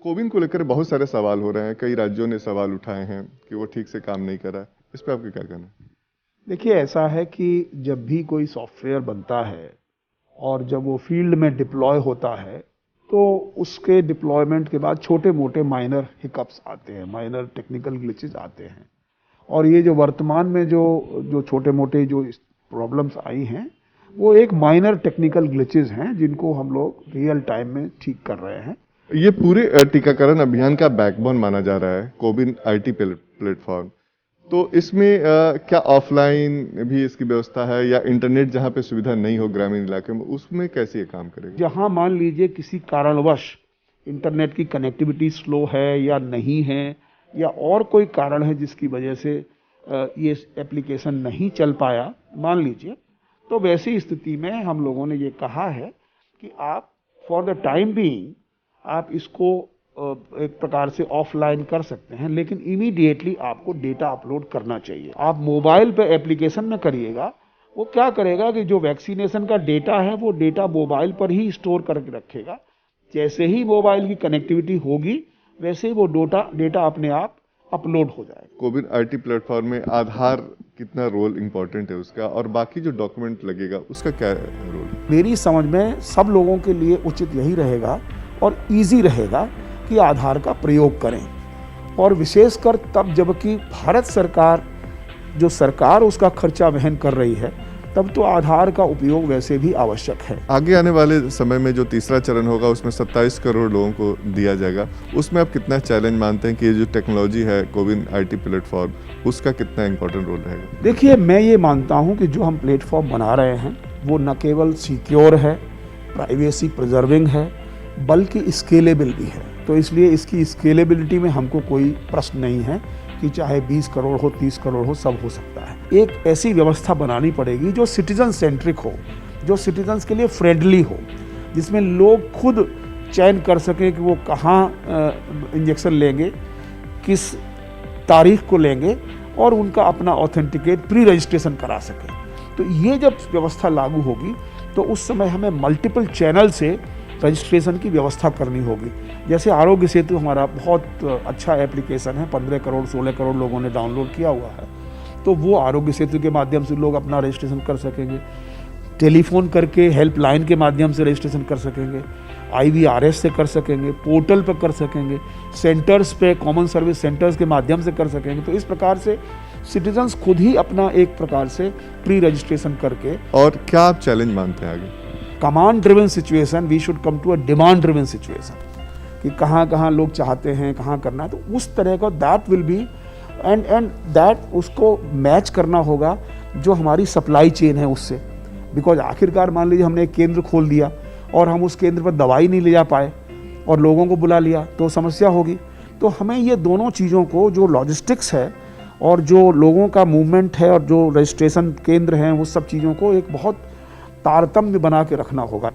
कोविन को लेकर बहुत सारे सवाल हो रहे हैं, कई राज्यों ने सवाल उठाए हैं कि वो ठीक से काम नहीं कर रहा है। इस पे आपका क्या कहना है? देखिए, ऐसा है कि जब भी कोई सॉफ्टवेयर बनता है और जब वो फील्ड में डिप्लॉय होता है तो उसके डिप्लॉयमेंट के बाद छोटे मोटे माइनर हिकअप्स आते हैं, माइनर टेक्निकल ग्लिचेस आते हैं। और ये जो वर्तमान में जो जो छोटे मोटे जो प्रॉब्लम्स आई हैं वो एक माइनर टेक्निकल ग्लिचेस हैं जिनको हम लोग रियल टाइम में ठीक कर रहे हैं। ये पूरे टीकाकरण अभियान का बैकबोन माना जा रहा है कोविन आईटी प्लेटफॉर्म। तो इसमें क्या ऑफलाइन भी इसकी व्यवस्था है या इंटरनेट जहां पे सुविधा नहीं हो ग्रामीण इलाके में, उसमें कैसे ये काम करेगा? जहां मान लीजिए किसी कारणवश इंटरनेट की कनेक्टिविटी स्लो है या नहीं है या और कोई कारण है जिसकी वजह से ये एप्लीकेशन नहीं चल पाया मान लीजिए, तो वैसी स्थिति में हम लोगों ने ये कहा है कि आप फॉर द टाइम बीइंग आप इसको एक प्रकार से ऑफलाइन कर सकते हैं, लेकिन इमीडिएटली आपको डेटा अपलोड करना चाहिए। आप मोबाइल पे एप्लीकेशन में करिएगा, वो क्या करेगा कि जो वैक्सीनेशन का डेटा है वो डेटा मोबाइल पर ही स्टोर करके रखेगा। जैसे ही मोबाइल की कनेक्टिविटी होगी वैसे ही वो डेटा अपने आप अपलोड हो जाएगा। कोविन आईटी प्लेटफॉर्म में आधार कितना रोल इंपॉर्टेंट है उसका, और बाकी जो डॉक्यूमेंट लगेगा उसका क्या रोल? मेरी समझ में सब लोगों के लिए उचित यही रहेगा और इजी रहेगा कि आधार का प्रयोग करें, और विशेषकर तब जबकि भारत सरकार जो सरकार उसका खर्चा वहन कर रही है, तब तो आधार का उपयोग वैसे भी आवश्यक है। आगे आने वाले समय में जो तीसरा चरण होगा उसमें 27 करोड़ लोगों को दिया जाएगा, उसमें आप कितना चैलेंज मानते हैं कि ये जो टेक्नोलॉजी है कोविन आईटी प्लेटफॉर्म, उसका कितना इंपॉर्टेंट रोल रहेगा? देखिए, मैं ये मानता हूँ कि जो हम प्लेटफॉर्म बना रहे हैं वो न केवल सिक्योर है, प्राइवेसी प्रिजर्विंग है, बल्कि स्केलेबल भी है। तो इसलिए इसकी स्केलेबिलिटी में हमको कोई प्रश्न नहीं है कि चाहे 20 करोड़ हो, 30 करोड़ हो, सब हो सकता है। एक ऐसी व्यवस्था बनानी पड़ेगी जो सिटीजन सेंट्रिक हो, जो सिटीजन्स के लिए फ्रेंडली हो, जिसमें लोग खुद चयन कर सकें कि वो कहाँ इंजेक्शन लेंगे, किस तारीख को लेंगे, और उनका अपना ऑथेंटिकेट प्री रजिस्ट्रेशन करा सकें। तो ये जब व्यवस्था लागू होगी तो उस समय हमें मल्टीपल चैनल से रजिस्ट्रेशन की व्यवस्था करनी होगी। जैसे आरोग्य सेतु हमारा बहुत अच्छा एप्लीकेशन है, 15 करोड़ 16 करोड़ लोगों ने डाउनलोड किया हुआ है, तो वो आरोग्य सेतु के माध्यम से लोग अपना रजिस्ट्रेशन कर सकेंगे। टेलीफोन करके हेल्पलाइन के माध्यम से रजिस्ट्रेशन कर सकेंगे, IVRS से कर सकेंगे, पोर्टल पर कर सकेंगे, सेंटर्स पे कॉमन सर्विस सेंटर्स के माध्यम से कर सकेंगे। तो इस प्रकार से सिटीजन्स खुद ही अपना एक प्रकार से प्री रजिस्ट्रेशन करके। और क्या आप चैलेंज मानते हैं आगे? Command driven situation, we should come to a demand driven situation, कि कहाँ कहाँ लोग चाहते हैं, कहाँ करना है, तो उस तरह का that will be and that उसको मैच करना होगा जो हमारी सप्लाई चेन है उससे। बिकॉज आखिरकार मान लीजिए हमने एक केंद्र खोल दिया और हम उस केंद्र पर दवाई नहीं ले जा पाए और लोगों को बुला लिया तो समस्या होगी। तो हमें ये दोनों चीज़ों को, जो लॉजिस्टिक्स है और जो लोगों का मूवमेंट है और जो रजिस्ट्रेशन केंद्र हैं, वो सब चीज़ों को एक बहुत तारतम्य बना के रखना होगा।